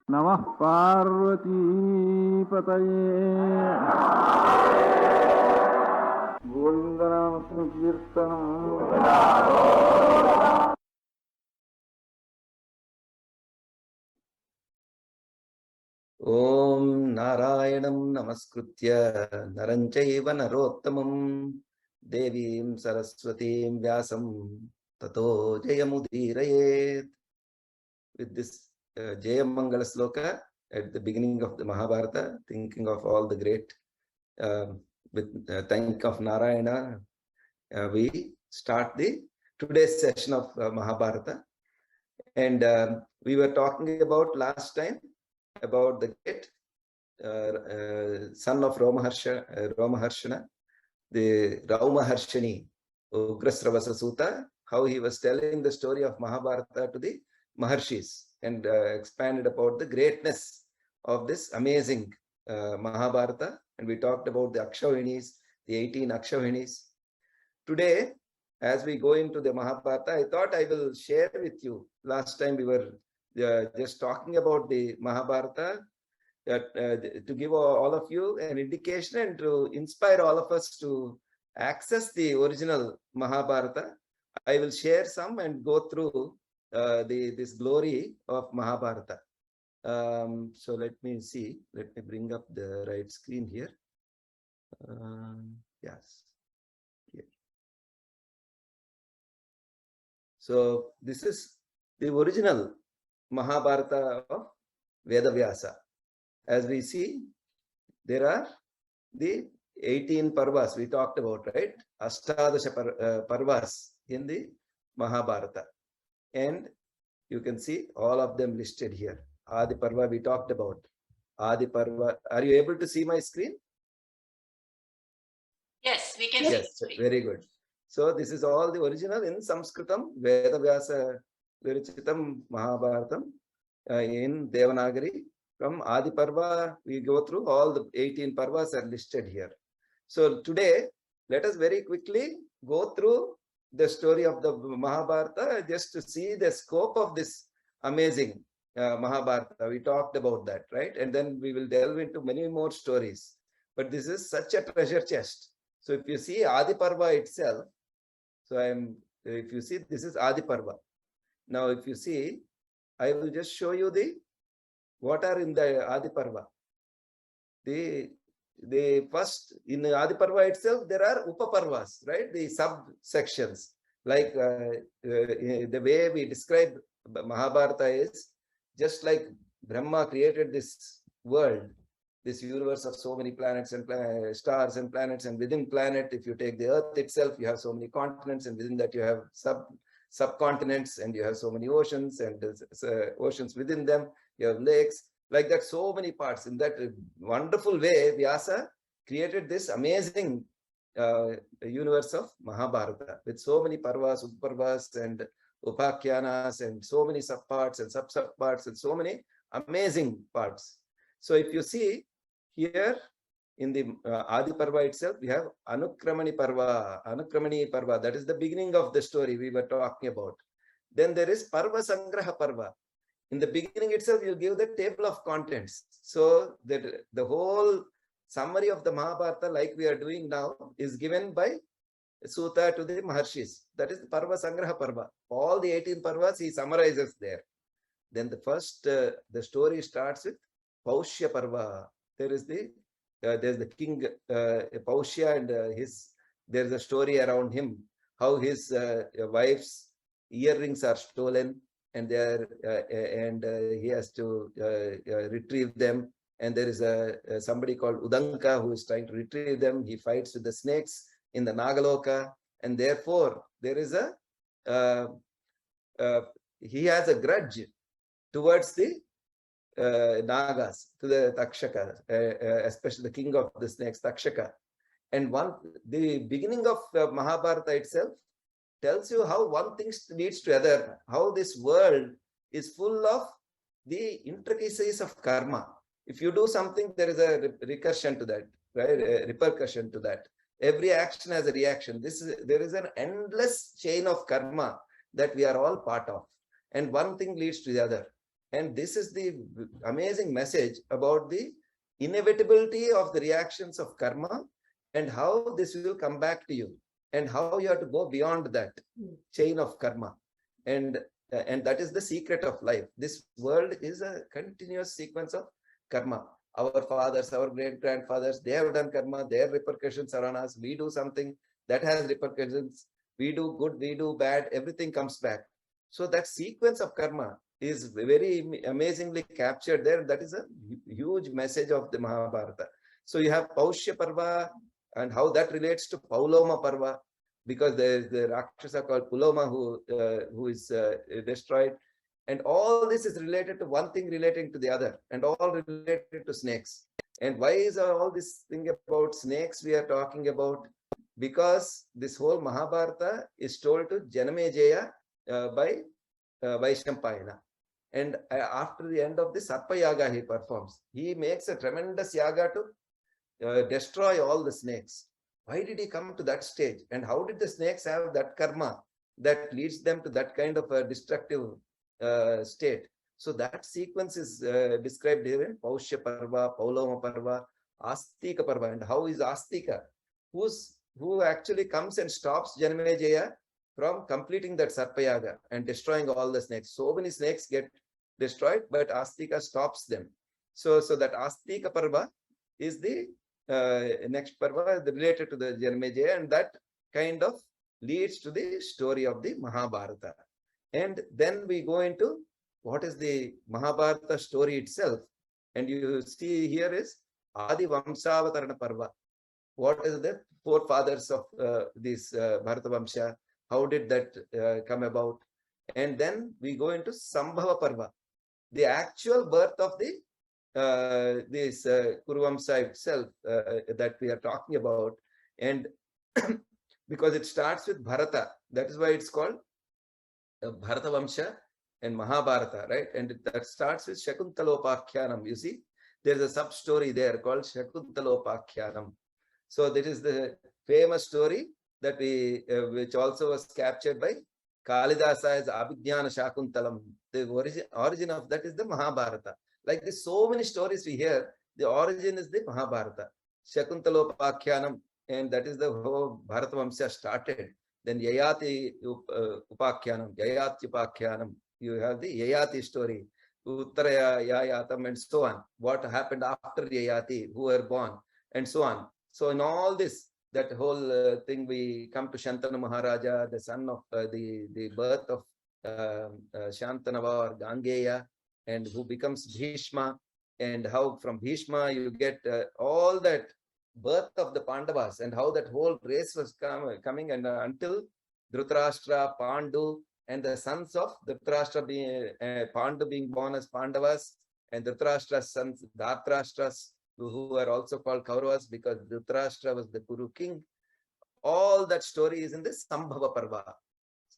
Namah Parvati Pataye Govindanam Sankirtanam. Om Narayanam Namaskritya Naranchaiva Narottamam Devim Saraswatim Vyasam Tato Jayamudirayet. With this Jaya Mangala Sloka at the beginning of the Mahabharata, thinking of all the great, with thank of Narayana, we start the today's session of Mahabharata. And we were talking about last time about the great son of Romaharshana, the Raumaharshani, Ugrasravasa Sutta, how he was telling the story of Mahabharata to the Maharshis and expanded about the greatness of this amazing Mahabharata. And we talked about the Akshavinis, the 18 Akshavinis. Today, as we go into the Mahabharata, I thought I will share with you. Last time we were just talking about the Mahabharata to give all of you an indication and to inspire all of us to access the original Mahabharata. I will share some and go through this glory of Mahabharata. So let me see. Let me bring up the right screen here. Yes. Here. So this is the original Mahabharata of Vedavyasa. As we see, there are the 18 parvas we talked about, right? Ashtadasha parvas in the Mahabharata. And you can see all of them listed here. Adi Parva we talked about. Adi Parva. Are you able to see my screen? Yes, we can yes, see. Very good. So this is all the original in Sanskritam, Vedavyasa Virichitam Mahabharatam in Devanagari. From Adi Parva, we go through all the 18 parvas are listed here. So today, let us very quickly go through the story of the Mahabharata just to see the scope of this amazing Mahabharata. We talked about that, right? And then we will delve into many more stories. But this is such a treasure chest. So if you see Adi Parva itself, if you see, this is Adi Parva. Now, if you see, I will just show you what are in the Adi Parva. The first, in the Adi Parva itself, there are Upaparvas, right? The subsections. Like the way we describe Mahabharata is just like Brahma created this world, this universe of so many planets and stars and planets, and within planet, if you take the earth itself, you have so many continents, and within that you have subcontinents, and you have so many oceans, and oceans within them, you have lakes, like that, so many parts. In that wonderful way, Vyasa created this amazing universe of Mahabharata with so many parvas, uparvas, and upakyanas, and so many subparts and sub-subparts, and so many amazing parts. So if you see here in the Adi Parva itself, we have Anukramani Parva, that is the beginning of the story we were talking about. Then there is Parva Sangraha Parva. In the beginning itself, you give the table of contents. So that the whole summary of the Mahabharata, like we are doing now, is given by Sutta to the Maharshis. That is the Parva Sangraha Parva. All the 18 Parvas he summarizes there. Then the first, the story starts with Paushya Parva. There's the king Paushya, and there's a story around him, how his wife's earrings are stolen, and he has to retrieve them. And there is somebody called Udanka who is trying to retrieve them. He fights with the snakes in the Nagaloka, and therefore there is he has a grudge towards the Nagas, to the Takshaka, especially the king of the snakes, Takshaka. And the beginning of Mahabharata itself tells you how one thing leads to other, how this world is full of the intricacies of karma. If you do something, there is a recursion to that, right? A repercussion to that. Every action has a reaction. There is an endless chain of karma that we are all part of. And one thing leads to the other. And this is the amazing message about the inevitability of the reactions of karma and how this will come back to you and how you have to go beyond that chain of karma. And that is the secret of life. This world is a continuous sequence of karma. Our fathers, our great-grandfathers, they have done karma, their repercussions are on us. We do something that has repercussions. We do good, we do bad, everything comes back. So that sequence of karma is very amazingly captured there. That is a huge message of the Mahabharata. So you have Paushya Parva and how that relates to Pauloma Parva, because there is the Rakshasa called Puloma who is destroyed. And all this is related to one thing relating to the other, and all related to snakes. And why is all this thing about snakes we are talking about? Because this whole Mahabharata is told to Janamejaya by Vaishampayana. And after the end of the Sarpa Yaga he performs. He makes a tremendous yaga to destroy all the snakes. Why did he come to that stage? And how did the snakes have that karma that leads them to that kind of a destructive state? So that sequence is described here in Paushya Parva, Pauloma Parva, Astika Parva. And how is Astika? Who actually comes and stops Janamejaya from completing that Sarpayaga and destroying all the snakes. So many snakes get destroyed, but Astika stops them. So that Astika Parva is the next Parva related to the Janamejaya, and that kind of leads to the story of the Mahabharata. And then we go into what is the Mahabharata story itself. And you see here is Adi Vamsavatarana Parva. What is the forefathers of this Bharata Vamsha? How did that come about? And then we go into Sambhava Parva, the actual birth of the this Kuruvamsa itself that we are talking about. And because it starts with Bharata, that is why it's called Bharata Vamsha and Mahabharata, right? And that starts with Shakuntalopakhyanam. You see, there's a sub story there called Shakuntalopakhyanam. So that is the famous story that we, which also was captured by Kalidasa as Abhijnana Shakuntalam. The origin of that is the Mahabharata. Like this, so many stories we hear, the origin is the Mahabharata. Shakuntalopakhyanam, and that is the whole Bharata Vamsha started. Then Yayati Upakhyanam, Yayati Upakhyanam. You have the Yayati story, Uttaraya Yayatam, and so on. What happened after Yayati, who were born, and so on. So in all this, that whole thing, we come to Shantanu Maharaja, the son of the birth of Shantanava or Gangeya, and who becomes Bhishma, and how from Bhishma you get all that birth of the Pandavas, and how that whole race was coming, and until Dhritarashtra, Pandu, and the sons of Dhritarashtra being Pandu being born as Pandavas, and Dhritarashtra's sons, Dhartarashtra's, who are also called Kauravas because Dhritarashtra was the Kuru king. All that story is in this Sambhava Parva.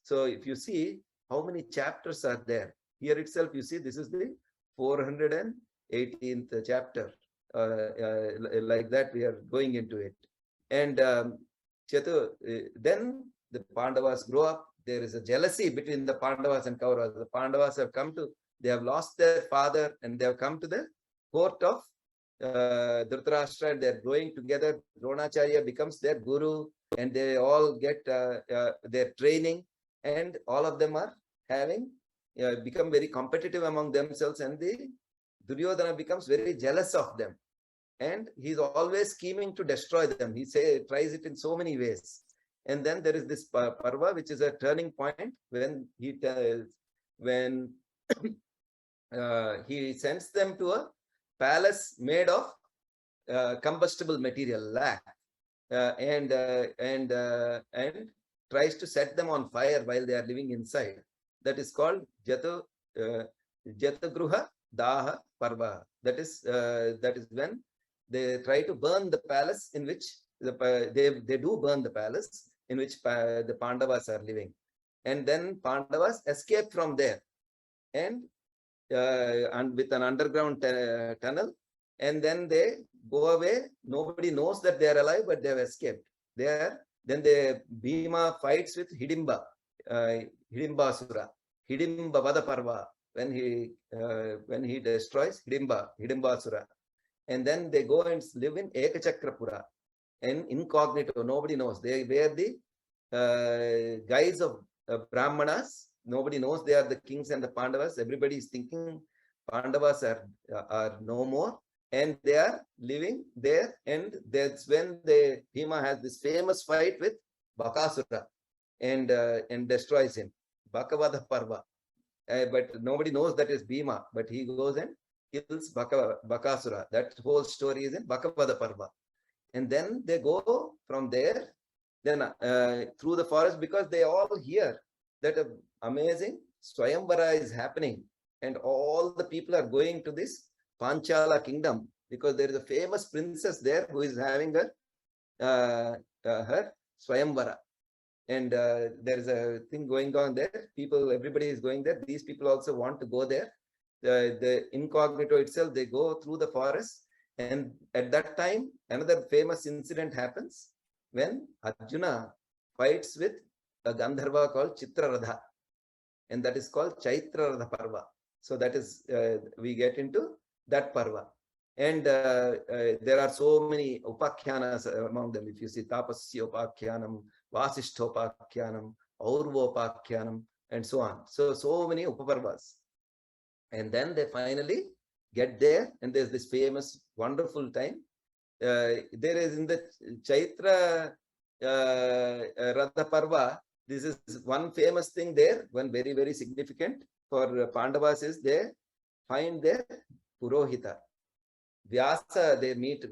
So if you see how many chapters are there, here itself you see this is the 418th chapter. Like that we are going into it. And then the Pandavas grow up. There is a jealousy between the Pandavas and Kauravas. The Pandavas have come to, they have lost their father and they have come to the court of Dhritarashtra, and they're growing together. Dronacharya becomes their guru, and they all get their training, and all of them are having become very competitive among themselves, and the Duryodhana becomes very jealous of them, and he's always scheming to destroy them. He tries it in so many ways. And then there is this Parva, which is a turning point when he he sends them to a palace made of combustible material, lac, and tries to set them on fire while they are living inside. That is called Jatagruha Daha Parva. That is when they try to burn the palace in which they do burn the palace in which the Pandavas are living. And then Pandavas escape from there, and with an underground tunnel, and then they go away. Nobody knows that they are alive, but they have escaped. Then Bhima fights with Hidimba, Hidimbasura, Hidimba Vada Parva. when he destroys Hidimbasura. And then they go and live in Ekachakrapura, and incognito, nobody knows. They wear the guise of Brahmanas. Nobody knows they are the kings and the Pandavas. Everybody is thinking Pandavas are no more, and they are living there. And that's when Bhima has this famous fight with Bakasura and destroys him. Bakavada Parva. But nobody knows that is Bhima, but he goes and kills Bakasura. That whole story is in Bakavada Parva. And then they go from there, then through the forest, because they all hear that an amazing Swayamvara is happening, and all the people are going to this Panchala kingdom, because there is a famous princess there who is having her Swayamvara. And there is a thing going on there. Everybody is going there. These people also want to go there. The incognito itself, they go through the forest. And at that time, another famous incident happens when Arjuna fights with a Gandharva called Chitraradha. And that is called Chaitraradha Parva. So that is, we get into that Parva. And there are so many upakhyanas among them. If you see Tapasya Upakhyanam, Vasishthopakhyanam, Aurvopakhyanam, and so on. So many upaparvas. And then they finally get there, and there's this famous, wonderful time. There is in the Chaitra Radha Parva, this is one famous thing there, one very, very significant for Pandavas is they find their Purohita. Vyasa, they meet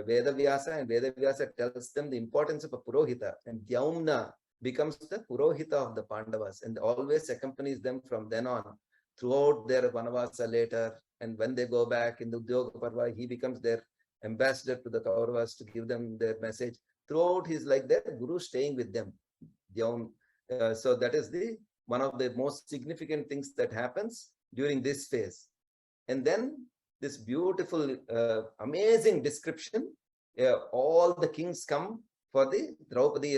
Veda Vyasa, and Veda Vyasa tells them the importance of a Purohita, and Dyaumna becomes the Purohita of the Pandavas and always accompanies them from then on throughout their Vanavasa later. And when they go back in the Udyoga Parva, he becomes their ambassador to the Kauravas to give them their message. Throughout, he's like their guru staying with them. So that is one of the most significant things that happens during this phase. And then this beautiful, amazing description. All the kings come for the Draupadi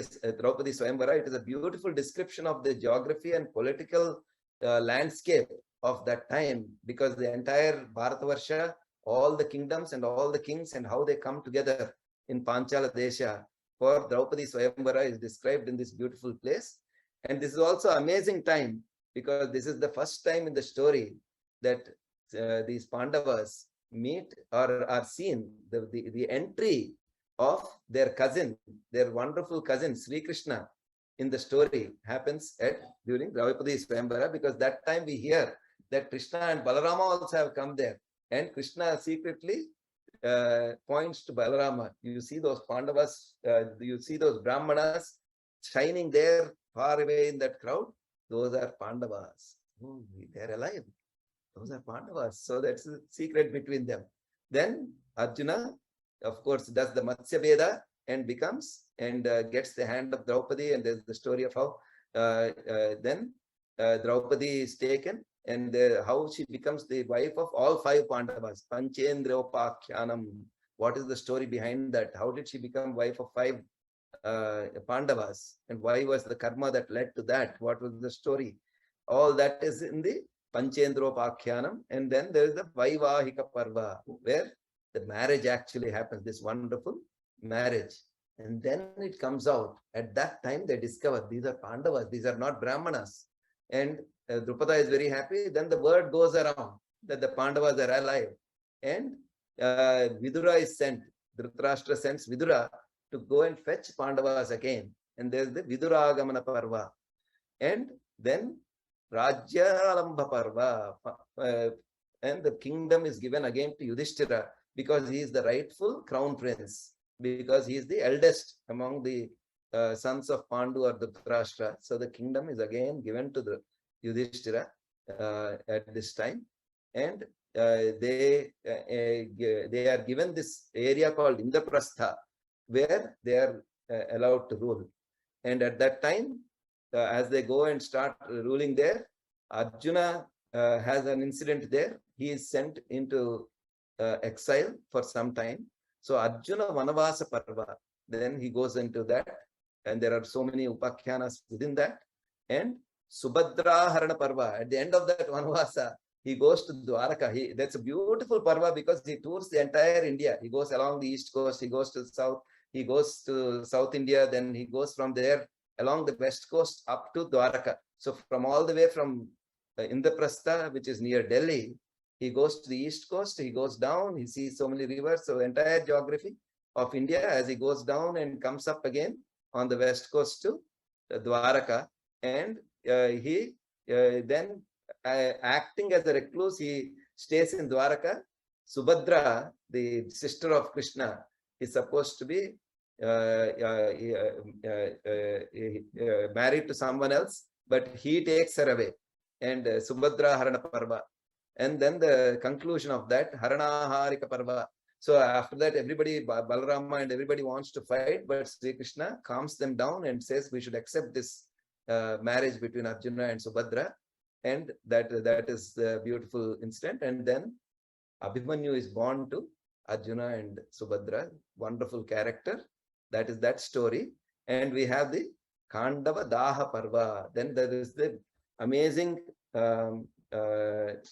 Swayamvara. It is a beautiful description of the geography and political landscape of that time, because the entire Bharatavarsha, all the kingdoms and all the kings and how they come together in Panchala Desha for Draupadi Swayamvara is described in this beautiful place. And this is also an amazing time, because this is the first time in the story that these Pandavas meet or are seen. The entry of their cousin, their wonderful cousin Sri Krishna in the story happens during Draupadi Swayamvara, because that time we hear that Krishna and Balarama also have come there, and Krishna secretly points to Balarama. You see those Pandavas, you see those Brahmanas shining there far away in that crowd. Those are Pandavas. Oh, they're alive. Those are Pandavas. So that's the secret between them. Then Arjuna, of course, does the Matsya Veda and becomes and gets the hand of Draupadi. And there's the story of how then Draupadi is taken, and how she becomes the wife of all 5 Pandavas. Panchendropakhyanam. What is the story behind that? How did she become wife of 5 Pandavas? And why was the karma that led to that? What was the story? All that is in the Panchendropakhyanam. And then there is the Vaivahika Parva, where the marriage actually happens, this wonderful marriage. And then it comes out. At that time, they discover these are Pandavas, these are not Brahmanas. And Drupada is very happy. Then the word goes around that the Pandavas are alive. And Vidura is sent. Dhritarashtra sends Vidura to go and fetch Pandavas again. And there's the Viduragamana Parva. And then Rajyalambha Parva. And the kingdom is given again to Yudhishthira, because he is the rightful crown prince, because he is the eldest among the sons of Pandu or Dhritarashtra. So the kingdom is again given to the Yudhishthira at this time. And they are given this area called Indraprastha, where they are allowed to rule. And at that time, as they go and start ruling there, Arjuna has an incident there. He is sent into exile for some time. So Arjuna Vanavasa Parva, then he goes into that, and there are so many upakhyanas within that. And Subhadra Harana Parva, at the end of that Vanavasa, he goes to Dwaraka. That's a beautiful parva because he tours the entire India. He goes along the east coast, he goes to the south, he goes to South India, then he goes from there along the west coast up to Dwaraka. So from all the way from Indraprastha, which is near Delhi, he goes to the east coast, he goes down, he sees so many rivers, so entire geography of India as he goes down and comes up again on the west coast to Dwaraka. And he then acting as a recluse, he stays in Dwaraka. Subhadra, the sister of Krishna, is supposed to be married to someone else, but he takes her away. And Subhadra Harana Parva. And then the conclusion of that, Harana Harika Parva. So after that, everybody, Balarama and everybody wants to fight, but Sri Krishna calms them down and says we should accept this marriage between Arjuna and Subhadra. And that is the beautiful incident. And then Abhimanyu is born to Arjuna and Subhadra, wonderful character. That is that story. And we have the Khandava Daha Parva. Then there is the amazing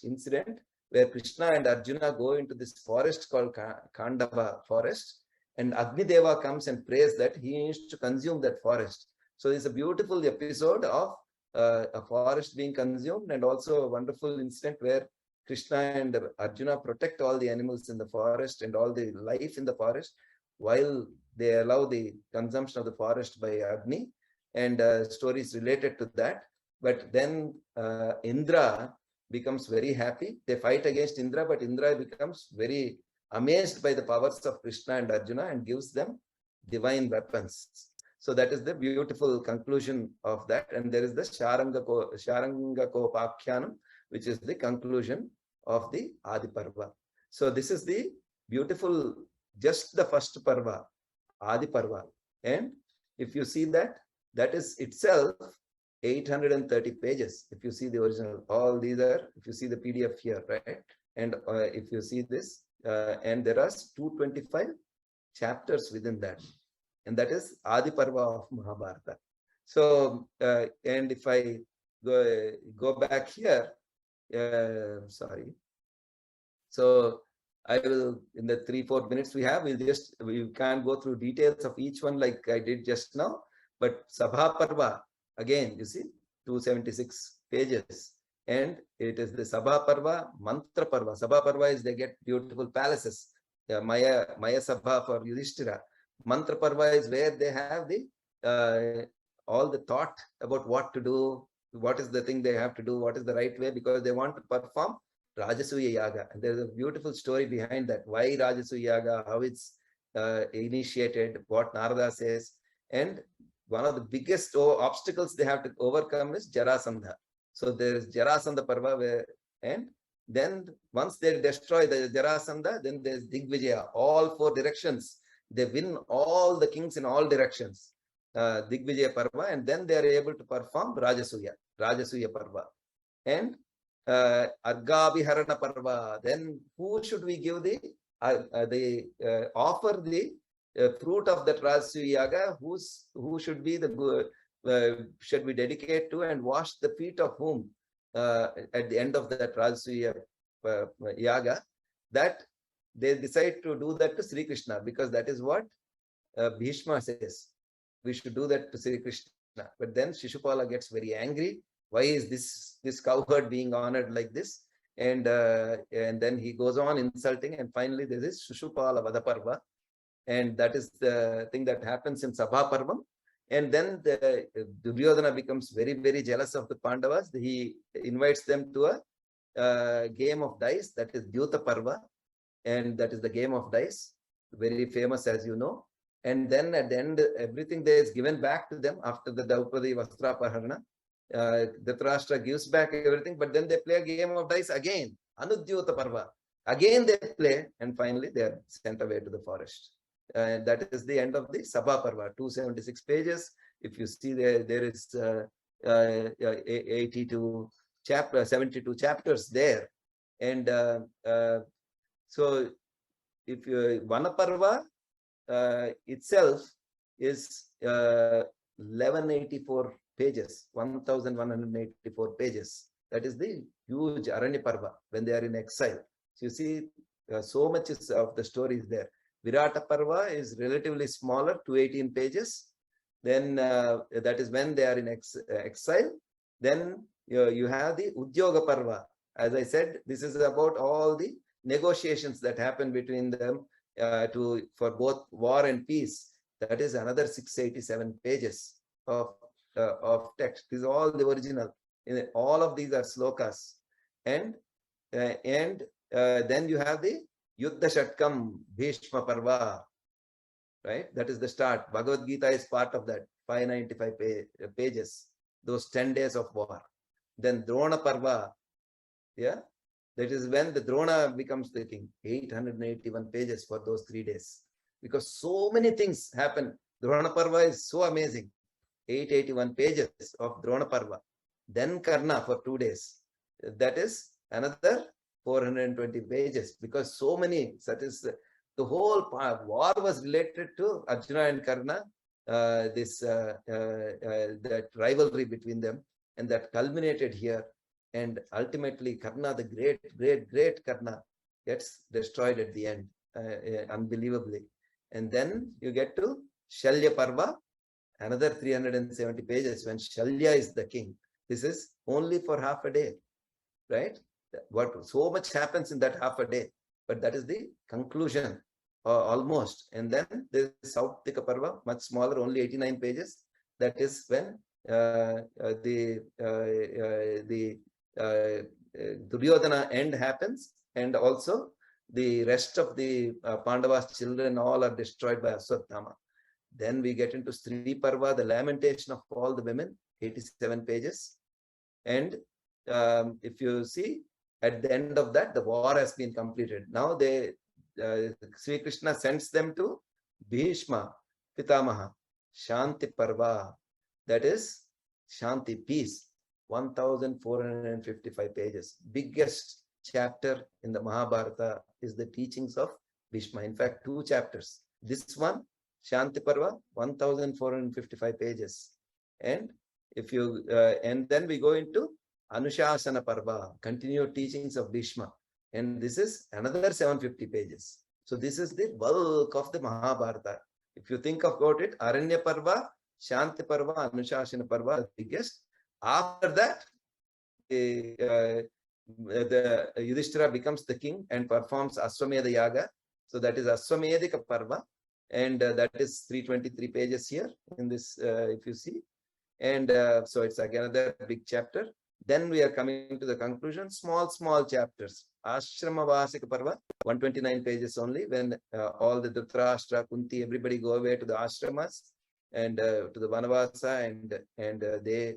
incident where Krishna and Arjuna go into this forest called Khandava forest. And Agni Deva comes and prays that he needs to consume that forest. So it's a beautiful episode of a forest being consumed, and also a wonderful incident where Krishna and Arjuna protect all the animals in the forest and all the life in the forest while they allow the consumption of the forest by Agni, and stories related to that. But then Indra becomes very happy. They fight against Indra, but Indra becomes very amazed by the powers of Krishna and Arjuna and gives them divine weapons. So that is the beautiful conclusion of that. And there is the Sharangakopakyanam, which is the conclusion of the Adi Parva. So this is the beautiful, just the first Parva, Adi Parva. And if you see that, that is itself 830 pages. If you see the original, all these are, if you see the PDF here, right? And if you see this, and there are 225 chapters within that. And that is Adi Parva of Mahabharata. So, and if I go back here, sorry. So I will, in the 3-4 minutes we have, we can't go through details of each one like I did just now. But Sabha Parva, again, you see, 276 pages. And it is the Sabha Parva, Mantra Parva. Sabha Parva is they get beautiful palaces. Maya Sabha for Yudhishthira. Mantra Parva is where they have the all the thought about what to do, what is the thing they have to do, what is the right way, because they want to perform Rajasuya Yaga. And there's a beautiful story behind that. Why Rajasuya Yaga, how it's initiated, what Narada says. And one of the biggest obstacles they have to overcome is Jarasandha. So there is Jarasandha Parva where, and then once they destroy the Jarasandha, then there's Digvijaya, all 4 directions. They win all the kings in all directions, Digvijaya Parva, and then they are able to perform Rajasuya Parva. And Argaviharana Parva, then who should we give the offer the fruit of that Rajasuya Yaga? Who should be the should we dedicate to and wash the feet of whom at the end of that Rajasuya Yaga? That they decide to do that to Sri Krishna, because that is what Bhishma says. We should do that to Sri Krishna. But then Shishupala gets very angry. Why is this cowherd being honored like this? And then he goes on insulting, and finally there is Shishupala Vadaparva. And that is the thing that happens in Sabha Parvam. And then the Duryodhana becomes very, very jealous of the Pandavas. He invites them to a game of dice, that is Dyuta Parva. And that is the game of dice, very famous, as you know. And then at the end, everything there is given back to them after the Draupadi Vastrapaharana. Dhritarashtra gives back everything, but then they play a game of dice again, Anudyota Parva. Again they play, and finally they are sent away to the forest. That is the end of the Sabha Parva, 276 pages. If you see there is 72 chapters there. And so if Vanaparva itself is 1184 pages, 1184 pages. That is the huge Aranya Parva when they are in exile. So you see, so much of the story is there. Virata Parva is relatively smaller, 218 pages. Then that is when they are in exile. Then you have the Udyoga Parva. As I said, this is about all the negotiations that happen between them for both war and peace. That is another 687 pages of text. This is all the original. All of these are slokas. And then you have the Yuddha Shatkam Bhishma Parva, right? That is the start. Bhagavad Gita is part of that, 595 pages, those 10 days of war. Then Drona Parva, yeah, that is when the Drona becomes the king, 881 pages for those 3 days. Because so many things happen. Drona Parva is so amazing. 881 pages of Drona Parva. Then Karna for 2 days. That is another 420 pages, because so many, that is the whole war was related to Arjuna and Karna, that rivalry between them, and that culminated here. And ultimately Karna, the great Karna, gets destroyed at the end, unbelievably. And then you get to Shalya Parva, another 370 pages when Shalya is the king. This is only for half a day, right? What so much happens in that half a day, but that is the conclusion, almost. And then there is Sautika Parva, much smaller, only 89 pages. That is when the Duryodhana end happens, and also the rest of the Pandavas' children all are destroyed by Aswathama. Then we get into Stri Parva, the lamentation of all the women, 87 pages. And if you see, at the end of that, the war has been completed. Now Sri Krishna sends them to Bhishma, Pitamaha, Shanti Parva. That is Shanti, peace, 1455 pages. Biggest chapter in the Mahabharata is the teachings of Bhishma. In fact, 2 chapters. This one, Shanti Parva, 1455 pages. And if you and then we go into Anushasana Parva, continued teachings of Bhishma. And this is another 750 pages. So this is the bulk of the Mahabharata. If you think about it, Aranya Parva, Shanti Parva, Anushasana Parva, the biggest. After that, the Yudhishthira becomes the king and performs Aswamedha Yaga. So that is Aswamedhika Parva. And that is 323 pages here in this, if you see. And so it's again another big chapter. Then we are coming to the conclusion, small chapters. Ashrama Vasika Parva, 129 pages only, when all the Dhritarashtra, Kunti, everybody go away to the ashramas and to the Vanavasa, and they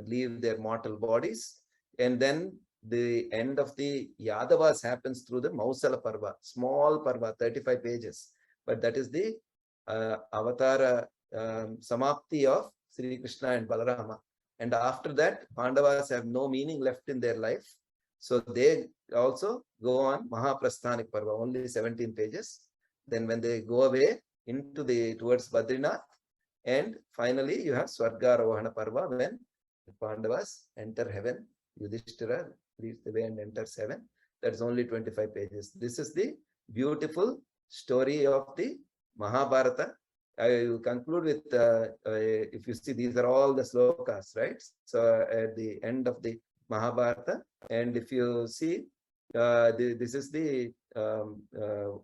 leave their mortal bodies. And then the end of the Yadavas happens through the Mausala Parva, small Parva, 35 pages. But that is the Avatara Samapti of Sri Krishna and Balarama. And after that, Pandavas have no meaning left in their life. So they also go on Mahaprasthanik Parva, only 17 pages. Then when they go away towards Badrinath, and finally you have Swargarohana Parva, when the Pandavas enter heaven. Yudhishthira leaves the way and enters heaven. That's only 25 pages. This is the beautiful story of the Mahabharata. I will conclude with, if you see, these are all the slokas, right? So at the end of the Mahabharata, and if you see, this is the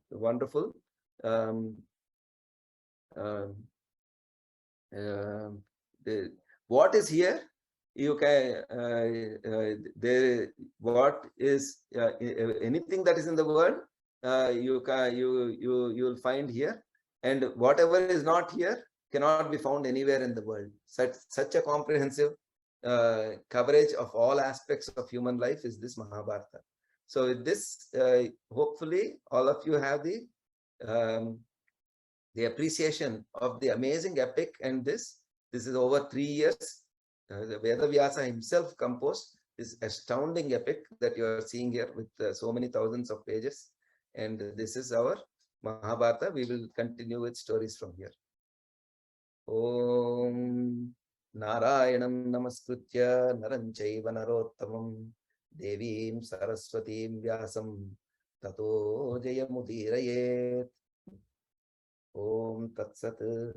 wonderful what is here. You can what is anything that is in the world, you'll find here. And whatever is not here cannot be found anywhere in the world. Such a comprehensive coverage of all aspects of human life is this Mahabharata. So with this, hopefully all of you have the appreciation of the amazing epic. And this is over 3 years. The Vedavyasa himself composed this astounding epic that you are seeing here with so many thousands of pages. And this is our Mahabharata. We will continue with stories from here. Om Narayanam namaskritya naram chaiva narottamam devim saraswatim vyasam tato jayamudirayet. Om Tat Sat.